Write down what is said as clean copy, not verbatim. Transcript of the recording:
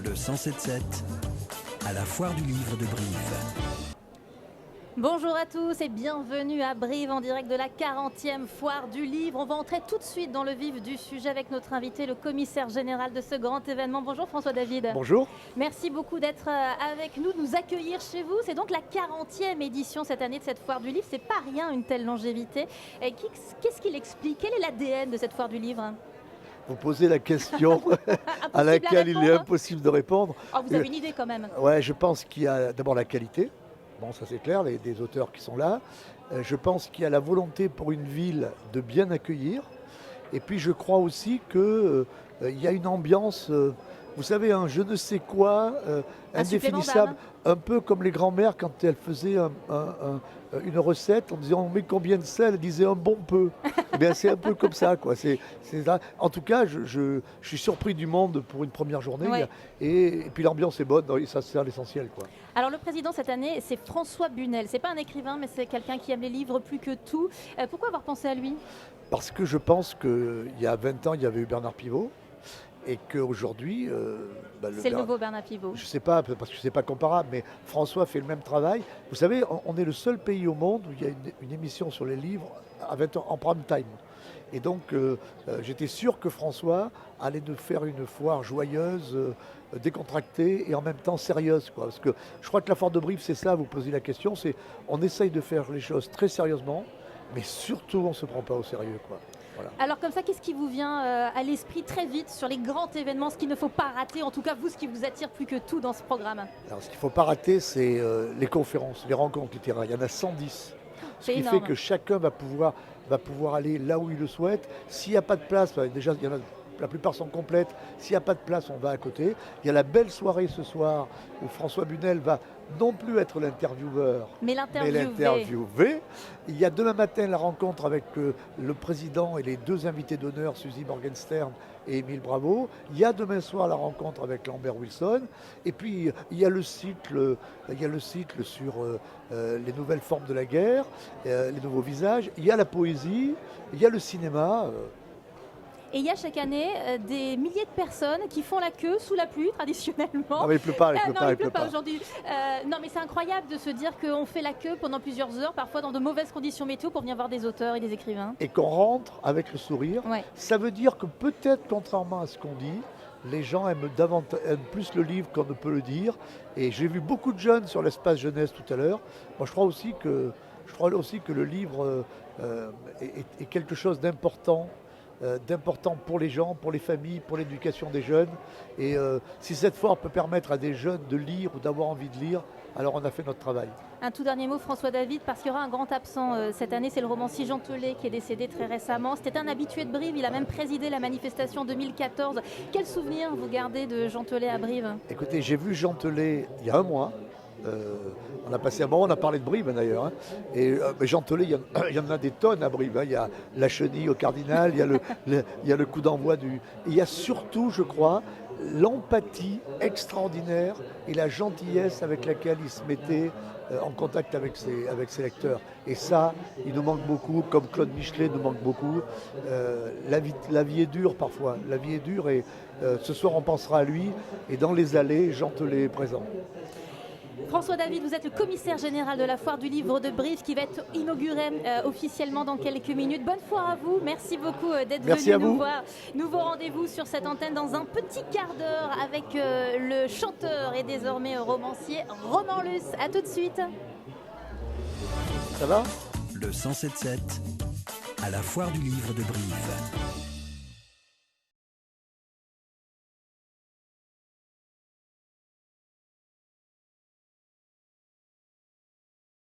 Le 107.7 à la foire du livre de Brive. Bonjour à tous et bienvenue à Brive en direct de la 40e foire du livre. On va entrer tout de suite dans le vif du sujet avec notre invité, le commissaire général de ce grand événement. Bonjour François David. Bonjour. Merci beaucoup d'être avec nous, de nous accueillir chez vous. C'est donc la 40e édition cette année de cette foire du livre. C'est pas rien une telle longévité. Qu'est-ce qu'il explique? Quel est l'ADN de cette foire du livre? Vous posez la question à laquelle il est impossible de répondre. Oh, vous avez une idée quand même. Ouais, je pense qu'il y a d'abord la qualité. Bon, ça c'est clair, des auteurs qui sont là. Je pense qu'il y a la volonté pour une ville de bien accueillir. Et puis je crois aussi qu'il y a une ambiance, vous savez, un je ne sais quoi, indéfinissable. Un peu comme les grands-mères quand elles faisaient une recette en disant on met combien de sel, elles disaient un bon peu. Eh bien, c'est un peu comme ça, quoi. En tout cas, je suis surpris du monde pour une première journée. Ouais. Et puis l'ambiance est bonne, et ça c'est l'essentiel, quoi. Alors le président cette année, c'est François Bunel. C'est pas un écrivain, mais c'est quelqu'un qui aime les livres plus que tout. Pourquoi avoir pensé à lui? Parce que je pense qu'il y a 20 ans, il y avait eu Bernard Pivot. Et qu'aujourd'hui... c'est le nouveau Bernard Pivot. Je ne sais pas, parce que ce n'est pas comparable, mais François fait le même travail. Vous savez, on est le seul pays au monde où il y a une émission sur les livres en prime time. Et donc, j'étais sûr que François allait nous faire une foire joyeuse, décontractée et en même temps sérieuse, quoi. Parce que je crois que la foire de Brive, c'est ça, vous posez la question, c'est on essaye de faire les choses très sérieusement, mais surtout on ne se prend pas au sérieux, quoi. Voilà. Alors comme ça, qu'est-ce qui vous vient à l'esprit très vite sur les grands événements, ce qu'il ne faut pas rater, en tout cas vous, ce qui vous attire plus que tout dans ce programme? Alors ce qu'il ne faut pas rater, c'est les conférences, les rencontres littéraires. Il y en a 110. Ce qui fait que chacun va pouvoir aller là où il le souhaite. S'il n'y a pas de place, déjà il y en a, la plupart sont complètes. S'il n'y a pas de place, on va à côté. Il y a la belle soirée ce soir où François Bunel va non plus être l'intervieweur, mais l'interviewé. Il y a demain matin la rencontre avec le président et les deux invités d'honneur, Suzy Morgenstern et Émile Bravo. Il y a demain soir la rencontre avec Lambert Wilson. Et puis il y a le cycle sur les nouvelles formes de la guerre, les nouveaux visages. Il y a la poésie, il y a le cinéma. Et il y a chaque année des milliers de personnes qui font la queue sous la pluie, traditionnellement. Ah mais il pleut pas, il pleut pas aujourd'hui. Non, mais c'est incroyable de se dire qu'on fait la queue pendant plusieurs heures, parfois dans de mauvaises conditions météo, pour venir voir des auteurs et des écrivains. Et qu'on rentre avec le sourire. Ouais. Ça veut dire que peut-être, contrairement à ce qu'on dit, les gens aiment plus le livre qu'on ne peut le dire. Et j'ai vu beaucoup de jeunes sur l'espace jeunesse tout à l'heure. Moi, je crois aussi que le livre est quelque chose d'important pour les gens, pour les familles, pour l'éducation des jeunes. Et si cette foire peut permettre à des jeunes de lire ou d'avoir envie de lire, alors on a fait notre travail. Un tout dernier mot, François David, parce qu'il y aura un grand absent cette année, c'est le romancier Jean Telet qui est décédé très récemment. C'était un habitué de Brive, il a même présidé la manifestation 2014. Quel souvenir vous gardez de Jean Telet à Brive? Écoutez, j'ai vu Jean Telet il y a un mois. On a passé un moment, on a parlé de Brive d'ailleurs. Hein. Et Jean Telet, il y en a des tonnes à Brive. Hein. Il y a la chenille au Cardinal, il y a le coup d'envoi du... Et il y a surtout, je crois, l'empathie extraordinaire et la gentillesse avec laquelle il se mettait en contact avec ses lecteurs. Et ça, il nous manque beaucoup, comme Claude Michelet nous manque beaucoup. La vie est dure parfois, la vie est dure et ce soir on pensera à lui. Et dans les allées, Jean Telet est présent. François David, vous êtes le commissaire général de la foire du livre de Brive qui va être inaugurée officiellement dans quelques minutes. Bonne foire à vous, merci beaucoup d'être venu nous voir. Nouveau rendez-vous sur cette antenne dans un petit quart d'heure avec le chanteur et désormais romancier Roman Luce. A tout de suite. Ça va ? Le 107.7 à la foire du livre de Brive.